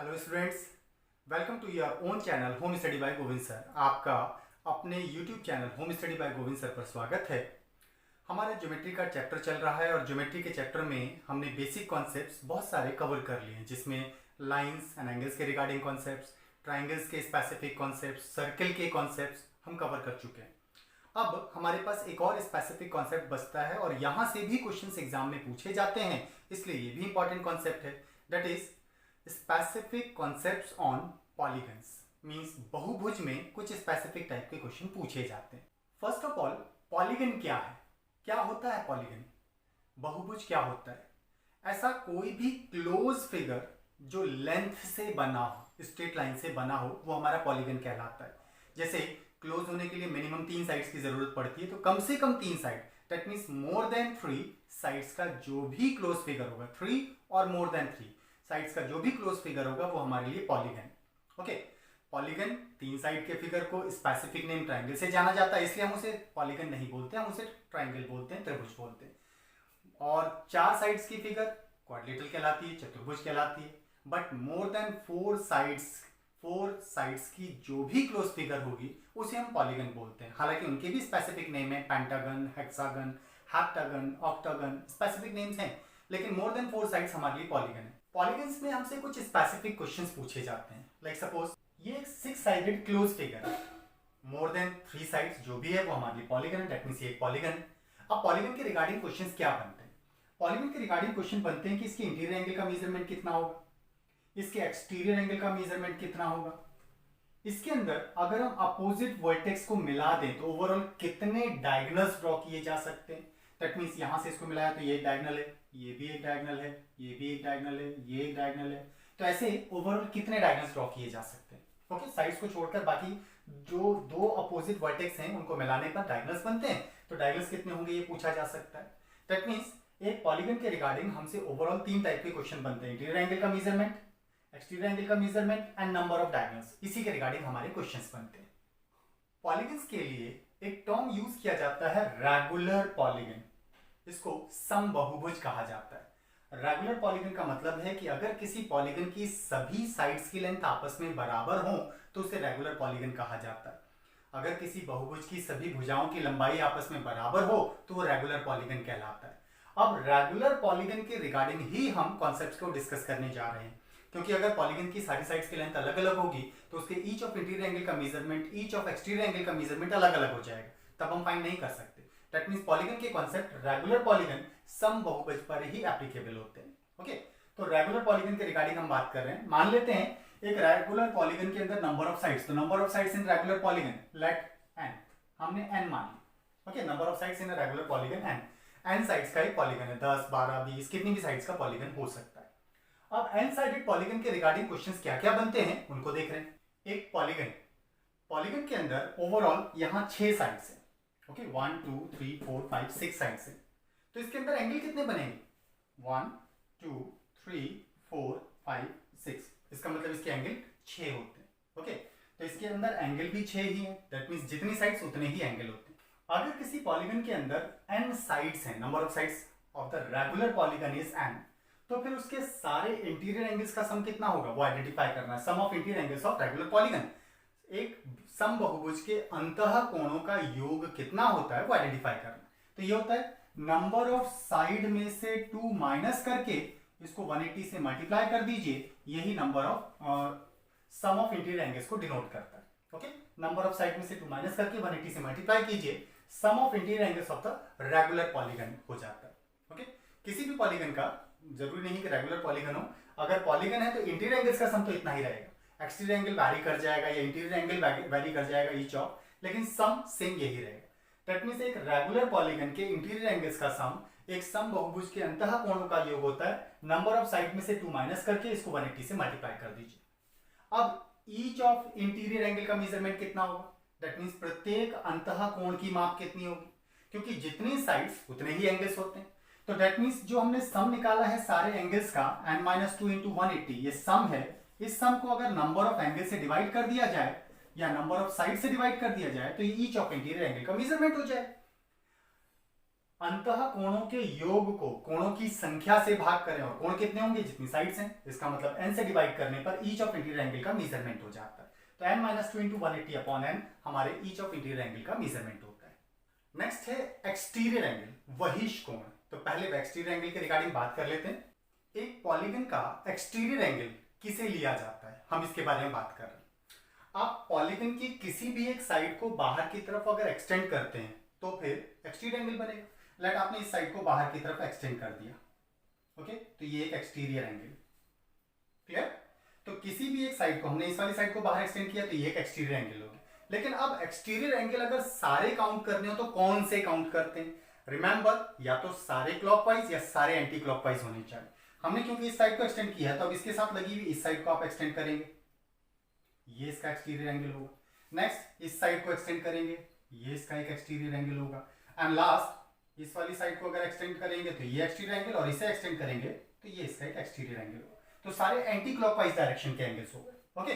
Hello students, welcome to your own channel home study by Govind sir. आपका अपने YouTube channel home study by Govind sir पर स्वागत है। हमारा ज्योमेट्री का चैप्टर चल रहा है और ज्योमेट्री के चैप्टर में हमने बेसिक कॉन्सेप्ट्स बहुत सारे कवर कर लिए हैं, जिसमें लाइंस एंड एंगल्स के रिगार्डिंग कॉन्सेप्ट्स, ट्राइंगल्स के स्पेसिफिक कॉन्सेप्ट्स, सर्कल के कॉन्सेप्ट्स हम कवर कर चुके हैं। अब हमारे पास एक और स्पेसिफिक कॉन्सेप्ट बचता है और यहाँ से भी क्वेश्चंस एग्जाम में पूछे जाते हैं, इसलिए ये भी इंपॉर्टेंट कॉन्सेप्ट है। That is specific concepts on polygons. Means बहुभुज में कुछ स्पेसिफिक टाइप के क्वेश्चन पूछे जाते हैं। फर्स्ट ऑफ ऑल, पॉलीगन क्या है, क्या होता है पॉलीगन, बहुभुज क्या होता है। ऐसा कोई भी क्लोज फिगर जो लेंथ से बना हो, स्ट्रेट लाइन से बना हो, वो हमारा पॉलीगन कहलाता है। जैसे क्लोज होने के लिए मिनिमम 3 साइड्स की जरूरत पड़ती है, तो कम से कम 3 side, that means more than 3 sides का जो भी क्लोज फिगर होगा, 3 और मोर देन 3 साइड्स का जो भी क्लोज फिगर होगा वो हमारे लिए पॉलीगन। ओके, पॉलीगन 3 साइड के फिगर को स्पेसिफिक नेम ट्राइंगल से जाना जाता है, इसलिए हम उसे पॉलीगन नहीं बोलते, हम उसे ट्राइंगल बोलते हैं, त्रिभुज बोलते हैं। और 4 साइड्स की फिगर क्वाड्रिलेटरल कहलाती है, चतुर्भुज कहलाती है। बट मोर देन 4 साइड्स की जो भी क्लोज फिगर होगी उसे हम पॉलीगन बोलते हैं। हालांकि उनके भी स्पेसिफिक नेम है, pentagon, hexagon, heptagon, octagon, specific names हैं, लेकिन मोर देन 4 साइड्स हमारे लिए पॉलीगन है। पॉलीगन्स में हमसे कुछ स्पेसिफिक क्वेश्चंस पूछे जाते हैं। लाइक सपोज ये एक 6 साइडेड क्लोज फिगर है, मोर देन 3 साइड्स जो भी है वो हमारे लिए पॉलीगन है, दैट मींस ये एक पॉलीगन है। अब पॉलीगन के रिगार्डिंग क्वेश्चंस क्या बनते हैं? पॉलीगन के रिगार्डिंग क्वेश्चन बनते हैं कि इसके इंटीरियर एंगल का मेजरमेंट कितना होगा, इसके एक्सटीरियर एंगल का मेजरमेंट कितना होगा, इसके अंदर अगर हम अपोजिट वर्टेक्स को मिला दें तो ओवरऑल कितने डायगोनल्स ड्रॉ किए जा सकते हैं। दैट मींस यहां से इसको मिलाया तो ये एक डायगोनल है, ये भी एक डायगोनल है, ये भी एक डायगोनल है, ये एक डायगोनल है, तो ऐसे ओवरऑल कितने डायगोनल्स ड्रॉ किए जा सकते हैं। ओके, साइड्स को छोड़कर बाकी जो 2 अपोजिट वर्टेक्स हैं उनको मिलाने पर डायगोनल्स बनते हैं, तो डायगोनल्स कितने होंगे ये पूछा जा सकता है। दैट मींस एक पॉलीगन के रिगार्डिंग हमसे ओवरऑल 3 टाइप के क्वेश्चन बनते हैं, इंटीरियर एंगल का मेजरमेंट, एक्सटीरियर एंगल का measurement and number of diagonals, इसी के रिगार्डिंग हमारे क्वेश्चंस बनते हैं। पॉलीगन्स के लिए एक टर्म यूज किया जाता है, रेगुलर पॉलीगन। इसको समबहुभुज कहा जाता है। रेगुलर पॉलीगन का मतलब है कि अगर किसी पॉलीगन की सभी साइड्स की लेंथ आपस में बराबर हो तो उसे रेगुलर पॉलीगन कहा जाता है। अगर किसी बहुभुज की सभी भुजाओं की लंबाई आपस में बराबर हो तो वो रेगुलर पॉलीगन कहलाता है। अब रेगुलर पॉलीगन के रिगार्डिंग ही हम कॉन्सेप्ट्स को डिस्कस करने जा रहे हैं, क्योंकि अगर पॉलीगन की सारी साइड्स की लेंथ अलग अलग होगी तो उसके ईच ऑफ इंटीरियर एंगल का measurement, each of exterior angle का मेजरमेंट अलग अलग हो जाएगा, तब हम फाइंड नहीं कर सकते। दैट मींस पॉलीगन के कॉन्सेप्ट रेगुलर पॉलीगन समबहुभुज पर ही एप्लीकेबल होते हैं। ओके, तो रेगुलर पॉलीगन के रिगार्डिंग हम बात कर रहे हैं। मान लेते हैं एक रेगुलर पॉलीगन के अंदर नंबर ऑफ साइड्स, तो number of sides in regular polygon let n, हमने n मान ली। Okay, number of sides in regular polygon n sides का एक पॉलीगन है, 10, 12, 20 कितनी भी साइड्स का पॉलीगन हो सकता है। अब n साइडेड पॉलीगन के रिगार्डिंग क्वेश्चंस क्या क्या बनते हैं उनको देख रहे हैं। एक पॉलीगन के अंदर ओवरऑल यहाँ 6 साइड्स हैं। ओके, 1 2 3 4 5 6 साइड्स हैं, तो इसके अंदर एंगल कितने बनेंगे? 1 2 3 4 5 6, इसका मतलब इसके एंगल 6 होते हैं। ओके, तो इसके अंदर एंगल भी 6 ही है, दैट मींस जितनी साइड्स उतने ही एंगल होते हैं। अगर किसी पॉलीगन के अंदर n साइड्स हैं, number of sides of the regular polygon is n, तो फिर उसके सारे इंटीरियर एंगल्स का सम कितना होगा वो आइडेंटिफाई करना है। Sum of interior angles of regular polygon, एक समबहुभुज के अंतः कोणों का योग कितना होता है वो आइडेंटिफाई करना। तो ये होता है नंबर ऑफ साइड में से 2 माइनस करके इसको 180 से मल्टीप्लाई कर दीजिए, यही number of sum of interior angles को डिनोट करता है। ओके, नंबर ऑफ साइड में से 2 माइनस करके 180 से मल्टीप्लाई कीजिए, sum of interior angles of the regular polygon हो जाता है। ओके, किसी भी पॉलीगन का जरूरी नहीं कि रेगुलर पॉलीगन हो, अगर पॉलीगन है तो इंटीरियर एंगल्स का सम तो इतना ही रहेगा, एक्सटीरियर एंगल वैरी कर जाएगा या इंटीरियर एंगल वैरी कर जाएगा ईच ऑफ, लेकिन सम सेम यही रहेगा। दैट मींस एक रेगुलर पॉलीगन के इंटीरियर एंगल्स का सम एक समबहुभुज के अंतः कोणों का योग होता है, नंबर ऑफ साइड में से 2 माइनस करके इसको 180 से मल्टीप्लाई कर दीजिए। अब ईच ऑफ इंटीरियर एंगल का मेजरमेंट कितना होगा? दैट मींस प्रत्येक अंतः कोण की माप कितनी होगी, क्योंकि जितनी साइड्स उतने ही एंगल्स होते हैं। तो दैट मींस जो हमने सम निकाला है सारे एंगल्स का n-2 इंटू 180, ये सम है। इस सम को अगर नंबर ऑफ एंगल से डिवाइड कर दिया जाए या नंबर ऑफ साइड से डिवाइड कर दिया जाए तो ये ईच ऑफ इंटीरियर एंगल का मेजरमेंट हो जाए। अंतः कोणों के योग को कोणों की संख्या से भाग करें, और कोण कितने होंगे, जितनी साइड्स हैं, इसका मतलब n से डिवाइड करने पर ईच ऑफ इंटीरियर एंगल का मेजरमेंट हो जाता है। तो n - 2 × 180 अपॉन n हमारे ईच ऑफ इंटीरियर एंगल का मेजरमेंट होता है। नेक्स्ट है एक्सटीरियर एंगल, बहिष कोण। तो पहले एक्सटीरियर एंगल के रिगार्डिंग बात कर लेते हैं। एक पॉलीगन का एक्सटीरियर एंगल किसे लिया जाता है, हम इसके बारे में बात कर रहे हैं। आप पॉलीगन की किसी भी एक साइड को बाहर की तरफ अगर एक्सटेंड करते हैं तो फिर एक्सटीरियर एंगल बनेगा। लाइक आपने इस साइड को बाहर की तरफ एक्सटेंड कर दिया, ओके, तो ये एक एक्सटीरियर एंगल, क्लियर। तो किसी भी एक साइड को, हमने इस वाली साइड को बाहर एक्सटेंड किया तो ये एक एक्सटीरियर एंगल होगा। लेकिन अब एक्सटीरियर एंगल अगर सारे काउंट करने हो तो कौन से काउंट करते हैं? रिमेंबर, या तो सारे क्लॉकवाइज या सारे एंटी क्लॉकवाइज होने चाहिए। हमने क्योंकि इस साइड को एक्सटेंड किया है तो अब इसके साथ लगी हुई इस साइड को आप एक्सटेंड करेंगे, ये इसका एक्सटीरियर एंगल होगा। नेक्स्ट इस साइड को एक्सटेंड करेंगे, ये इसका एक एक्सटीरियर एंगल होगा। एंड लास्ट इस वाली साइड को अगर एक्सटेंड करेंगे तो ये एक्सटीरियर एंगल, और इसे एक्सटेंड करेंगे तो ये इसका एक एक्सटीरियर एंगल होगा। तो सारे एंटी क्लॉकवाइज डायरेक्शन के एंगल्स हो गए, ओके।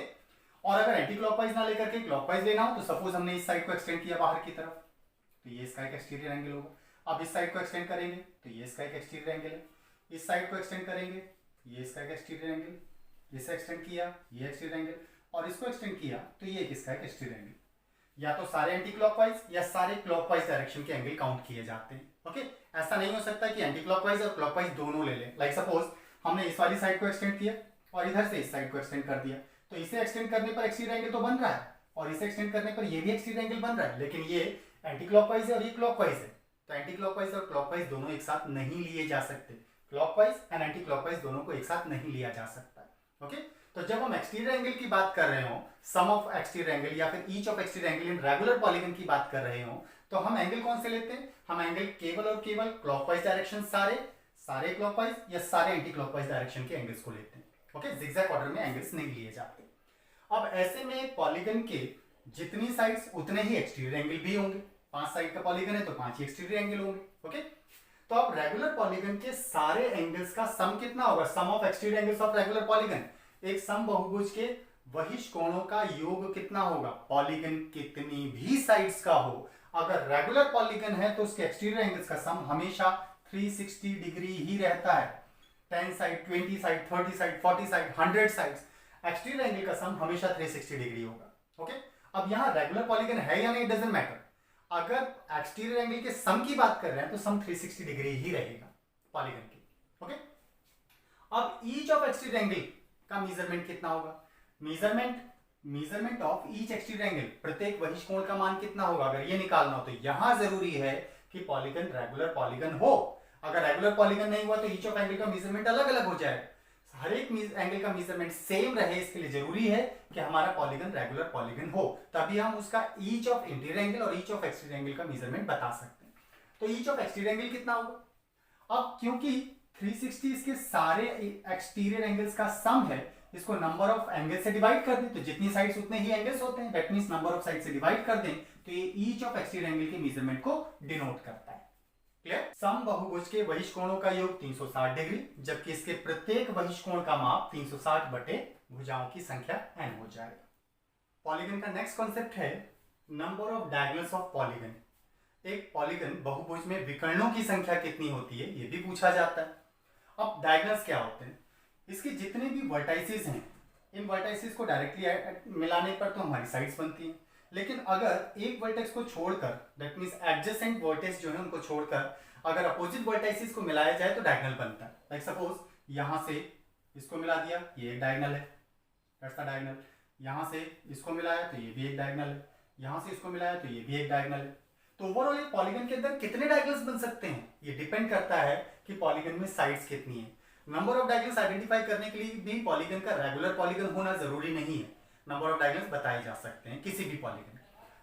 और अगर एंटी क्लॉकवाइज ना लेकर के क्लॉकवाइज लेना हो तो सपोज हमने इस साइड को एक्सटेंड किया बाहर की तरफ, तो ये इसका एक एक्सटीरियर एंगल होगा। अब इस साइड को एक्सटेंड करेंगे तो ये इसका एक एक्सटीरियर एंगल है। इस साइड को एक्सटेंड करेंगे, ये इसका एक एक्सटीरियर एंगल। इसे एक्सटेंड किया, ये एक्सटीरियर एंगल, और इसको एक्सटेंड किया तो ये किसका है, एक्सटीरियर एंगल। या तो सारे एंटी क्लॉकवाइज या सारे क्लॉकवाइज डायरेक्शन के एंगल काउंट किए जाते हैं, ओके। ऐसा नहीं हो सकता कि एंटी क्लॉकवाइज और क्लॉकवाइज दोनों ले लें। लाइक सपोज हमने इस वाली साइड को एक्सटेंड किया और इधर से इस साइड को एक्सटेंड कर दिया, तो इसे एक्सटेंड करने पर एक्सटीरियर एंगल तो बन रहा है और इसे एक्सटेंड करने पर ये भी एक्सटीरियर एंगल बन रहा है, लेकिन ये एंटी क्लॉकवाइज है और ये क्लॉकवाइज है। तो एंटी क्लॉकवाइज और क्लॉकवाइज दोनों एक साथ नहीं लिए जा सकते, क्लॉकवाइज एंड एंटी क्लॉकवाइज दोनों को एक साथ नहीं लिया जा सकता है, ओके। तो जब हम एक्सटीरियर एंगल की बात कर रहे हो, सम ऑफ एक्सटीरियर एंगल या फिर each of exterior angle in regular polygon की बात कर रहे हो, तो हम एंगल कौन से लेते हैं? हम एंगल केवल और केवल क्लॉकवाइज डायरेक्शन, सारे क्लॉकवाइज या सारे एंटी क्लॉकवाइज डायरेक्शन के एंगल्स को लेते हैं, ओके। जिगजैग ऑर्डर में एंगल्स नहीं लिए जाते। अब ऐसे में पॉलीगन के जितनी साइड्स उतने ही एक्सटीरियर एंगल भी होंगे। 5 साइड का पॉलीगन है तो 5 ही एक्सटीरियर एंगल होंगे, ओके। तो अब रेगुलर पॉलीगन के सारे एंगल्स का सम कितना होगा? Sum of exterior angles of regular polygon, एक सम बहुभुज के बहिष कोणों का योग कितना होगा? पॉलीगन कितनी भी साइड्स का हो, अगर रेगुलर पॉलीगन है तो उसके एक्सटीरियर एंगल्स का सम हमेशा 360 डिग्री ही रहता है। 10 side, 20 side, 30 side, 40 side, 100 sides, exterior angle का सम हमेशा 360 डिग्री होगा, ओके। अब यहाँ रेगुलर पॉलीगन है या नहीं, डजंट मैटर। अगर एक्सटीरियर एंगल के सम की बात कर रहे हैं तो सम 360 डिग्री ही रहेगा पॉलीगन की, ओके। अब ईच ऑफ एक्सटीरियर एंगल का मेजरमेंट कितना होगा? Measurement of each exterior angle, प्रत्येक बहिष कोण का मान कितना होगा? अगर ये निकालना हो तो यहां जरूरी है कि पॉलीगन रेगुलर पॉलीगन हो। अगर रेगुलर पॉलीगन नहीं हुआ तो ईच ऑफ एंगल का मेजरमेंट अलग अलग हो जाएगा। हर एक एंगल का मेजरमेंट सेम रहे, इसके लिए जरूरी है कि हमारा पॉलीगन रेगुलर पॉलीगन हो, तभी हम उसका ईच ऑफ इंटीरियर एंगल और ईच ऑफ एक्सटीरियर एंगल का मेजरमेंट बता सकते हैं। तो ईच ऑफ एक्सटीरियर एंगल कितना होगा? अब क्योंकि 360 इसके सारे एक्सटीरियर एंगल्स का सम है, इसको नंबर ऑफ एंगल से डिवाइड कर दें तो जितनी साइड्स उतने ही एंगल्स होते हैं, that means number of side से डिवाइड कर दें तो ये ईच ऑफ एक्सटीरियर एंगल के मेजरमेंट को डिनोट करता है, क्लियर। सम बहुभुज के बहिष कोणों का योग 360 डिग्री, जबकि इसके प्रत्येक बहिष कोण का माप 360 बटे भुजाओं की संख्या n हो जाएगा। पॉलीगन का नेक्स्ट कॉन्सेप्ट है number of diagonals of polygon. एक पॉलीगन बहुभुज में विकर्णों की संख्या कितनी होती है, ये भी पूछा जाता है। अब डायगोनल्स क्या होते हैं? इसके जितने भी वर्टाइसेस हैं, इन वर्टाइसेस को डायरेक्टली मिलाने पर तो हमारी साइड्स बनती हैं, लेकिन अगर एक वर्टेक्स को छोड़कर, दैट मींस एडजेसेंट वर्टेक्स जो है उनको छोड़कर अगर अपोजिट वर्टाइसेस को मिलाया जाए तो डायगोनल बनता है। लाइक सपोज यहां से इसको मिला दिया, ये एक डायगोनल है, दैट्स द डायगोनल। यहां से इसको मिलाया तो ये भी एक डायगोनल है, यहां से इसको मिलाया तो ये भी एक डायगोनल है। तो ओवरऑल एक पॉलीगन के अंदर कितने डायगोनल्स बन सकते हैं, ये डिपेंड करता है कि पॉलीगन में साइड्स कितनी है। नंबर ऑफ डायगोनल्स आइडेंटिफाई करने के लिए भी पॉलीगन का रेगुलर पॉलीगन होना जरूरी नहीं है, नंबर ऑफ डायगोनल्स बताए जा सकते हैं किसी भी पॉलीगन।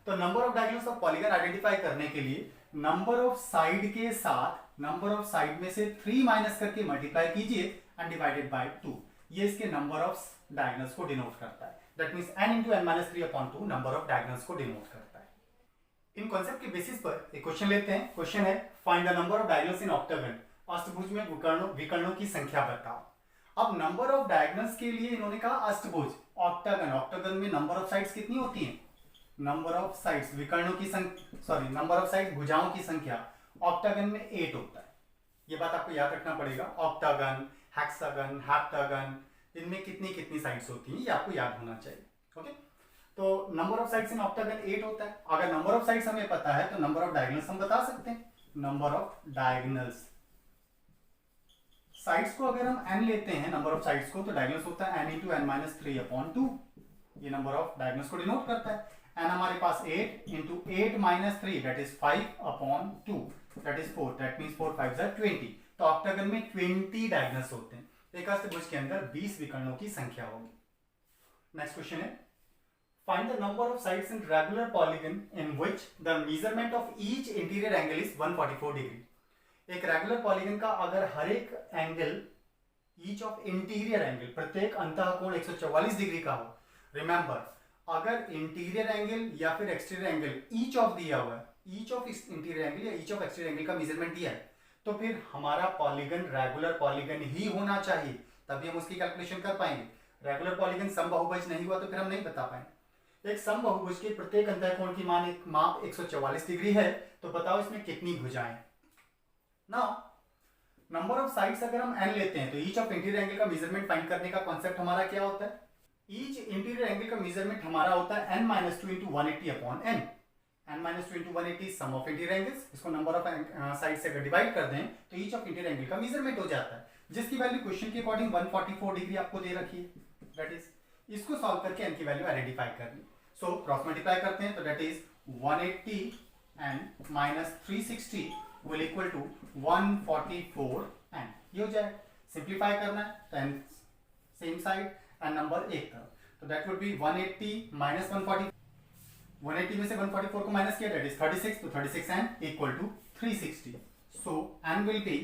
तो number of diagonals of polygon identify करने के लिए नंबर ऑफ साइड के साथ नंबर ऑफ साइड में से 3 माइनस करके मल्टीप्लाई कीजिए एंड डिवाइडेड बाय 2, ये इसके नंबर ऑफ डायगोनल्स को डिनोट करता है। That means n into n minus 3 upon 2 number of diagonals को डिनोट करता है। इन कॉन्सेप्ट के बेसिस पर एक क्वेश्चन लेते हैं। क्वेश्चन है find the number of diagonals in octagon, अष्टभुज में विकर्णों की संख्या बताओ। अब नंबर ऑफ डायगोनल्स के लिए इन्होंने कहा अष्टभुज, ऑक्टागन में नंबर ऑफ साइड्स कितनी होती हैं? नंबर ऑफ साइड्स विकर्णों की संख्या, सॉरी नंबर ऑफ साइड्स भुजाओं की संख्या, ऑक्टागन में 8 होता है, ये बात आपको याद रखना पड़ेगा। ऑक्टागन, हेक्सागन, हेप्टागन, इनमें कितनी कितनी साइड्स होती हैं ये आपको याद होना चाहिए। ओके, तो number of sides in octagon 8 होता है। अगर नंबर ऑफ साइड्स हमें पता है तो नंबर ऑफ डायगोनल्स हम बता सकते हैं। नंबर ऑफ डायगोनल्स, साइड्स को अगर हम n लेते हैं नंबर ऑफ साइड्स को, तो डायगोनल्स होता है n इंटू एन माइनस 3/2, ये नंबर ऑफ डायगोनल्स को डिनोट करता है। n हमारे पास 8 into 8 minus 3 that is 5/2 that is 4, that means 4 5 20। तो ऑक्टागन में 20 डायगोनल्स होते हैं। एक अष्टभुज के अंदर 20 विकर्णों की संख्या होगी। नेक्स्ट क्वेश्चन है, find the number of sides in regular polygon in which the measurement of each interior angle is 144 degree. एक रेगुलर पॉलीगन का अगर हर एक angle, each of interior angle, प्रत्येक अंतः कोण 144 डिग्री का हो। रिमेंबर, अगर इंटीरियर एंगल या फिर एक्सटीरियर एंगल ईच ऑफ दिया हुआ है, ईच ऑफ इंटीरियर एंगल या ईच ऑफ एक्सटीरियर एंगल का मेजरमेंट दिया है, तो फिर हमारा पॉलीगन रेगुलर पॉलीगन ही होना चाहिए, तभी हम उसकी कैलकुलेशन कर पाएंगे। रेगुलर पॉलीगन समबाहुभुज नहीं हुआ तो फिर हम नहीं बता पाएंगे। एक समबाहुभुज के प्रत्येक अंतःकोण की माप 144 डिग्री है, तो बताओ इसमें कितनी भुजाएं। नाउ नंबर ऑफ साइड्स अगर हम n लेते हैं तो ईच ऑफ इंटीरियर एंगल का मेजरमेंट फाइंड करने का कॉन्सेप्ट हमारा क्या होता है? ईच इंटीरियर एंगल का मेजरमेंट हमारा होता है n-2 into 180/n। n-2 into 180 sum of interior angles, इसको नंबर ऑफ साइड से अगर डिवाइड कर दें तो ईच ऑफ इंटीरियर एंगल का मेजरमेंट हो जाता है, जिसकी वैल्यू क्वेश्चन के अकॉर्डिंग 144 डिग्री आपको दे रखी है। दैट इज, इसको सॉल्व करके n की वैल्यू आइडेंटिफाई करनी। सो क्रॉस मल्टीप्लाई करते हैं तो that is 180 n minus 360 will equal to 144 n, ये हो जाए। सिंप्लीफाई करना है तो n same side and number एक तरफ, तो दैट वुड बी 180 माइनस 140, 180 में से 144 को माइनस किया दैट इज 36, तो 36 n equal to 360। So n will be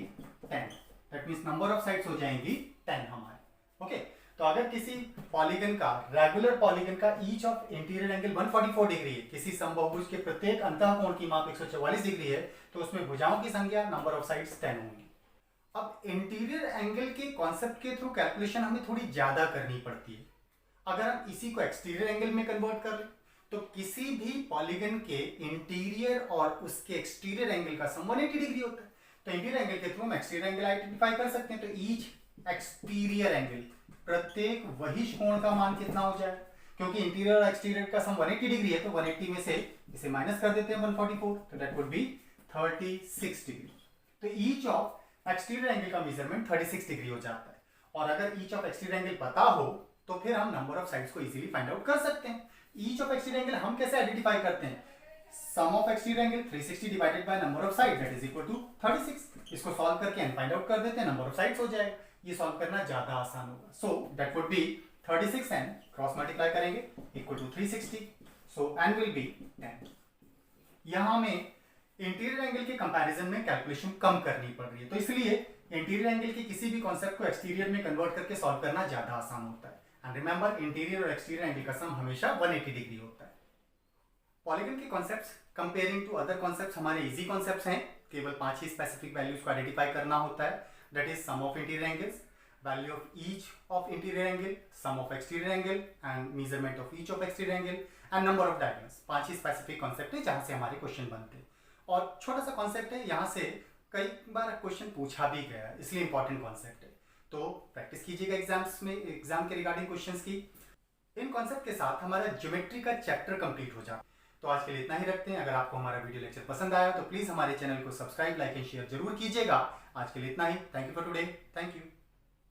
10, that means number of sides हो जाएंगी 10 हमारे। ओके, तो अगर किसी पॉलीगन का, रेगुलर पॉलीगन का each of interior angle 144 degree है, किसी समबाहुभुज के प्रत्येक अंतःकोण की माप 144 डिग्री है, तो उसमें भुजाओं की संख्या, नंबर ऑफ साइड्स 10 होंगी। अब इंटीरियर एंगल के कॉन्सेप्ट के थ्रू कैलकुलेशन हमें थोड़ी ज्यादा करनी पड़ती है। अगर हम इसी को एक्सटीरियर एंगल में कन्वर्ट कर लें तो किसी भी पॉलीगन के इंटीरियर और उसके एक्सटीरियर एंगल का सम 180 डिग्री होता है। तो इंटीरियर एंगल के थ्रू हम एक्सटीरियर एंगल आइडेंटिफाई कर सकते हैं। तो ईच एक्सटीरियर एंगल, प्रत्येक वही कोण का मान कितना हो जाए, क्योंकि इंटीरियर और एक्सटीरियर का सम 180 डिग्री है, तो 180 में से इसे माइनस कर देते हैं 144, तो दैट वुड बी 36 डिग्री। तो ईच ऑफ एक्सटीरियर एंगल का मेजरमेंट 36 डिग्री हो जाता है। और अगर ईच ऑफ एक्सटीरियर एंगल पता हो तो फिर हम नंबर ऑफ साइड्स को इजीली फाइंड आउट कर सकते हैं। ईच ऑफ एक्सटीरियर एंगल हम कैसे आइडेंटिफाई करते हैं? Sum of exterior angle 360 divided by number of side that is equal to 36। इसको सॉल्व करके n फाइंड आउट कर देते हैं, नंबर ऑफ साइड्स हो जाएगा। ये सॉल्व करना ज्यादा आसान होगा। So that would be 36n cross multiply करेंगे equal to 360, so n will be 10। यहां हमें इंटीरियर एंगल के कंपैरिजन में कैलकुलेशन कम करनी पड़ रही है, तो इसलिए इंटीरियर एंगल के किसी भी कॉन्सेप्ट को एक्सटीरियर में कन्वर्ट करके सॉल्व करना ज्यादा आसान होता है। एंड रिमेंबर, इंटीरियर और एक्सटीरियर एंगल का सम हमेशा 180 डिग्री होता है। पॉलीगन के concepts comparing to other concepts हमारे इजी कॉन्सेप्ट्स हैं। केवल 5 ही स्पेसिफिक वैल्यूज को आइडेंटिफाई करना होता है, that is sum of interior angles, value of each of interior angle, sum of exterior angle and measurement of each of exterior angle and number of diagonals. 5 ही specific concept है जहां से हमारे question बनते हैं। और छोटा सा कॉन्सेप्ट है, यहाँ से कई बार क्वेश्चन पूछा भी गया है, इसलिए इंपॉर्टेंट कॉन्सेप्ट है। तो प्रैक्टिस कीजिएगा एग्जाम्स में, एग्जाम के रिगार्डिंग क्वेश्चंस की। इन कॉन्सेप्ट के साथ हमारा ज्योमेट्री का चैप्टर कंप्लीट हो जाता है। तो आज के लिए इतना ही रखते हैं। अगर आपको हमारा वीडियो लेक्चर पसंद आया तो प्लीज हमारे चैनल को सब्सक्राइब, लाइक एंड शेयर जरूर कीजिएगा। आज के लिए इतना ही। Thank you for today. Thank you.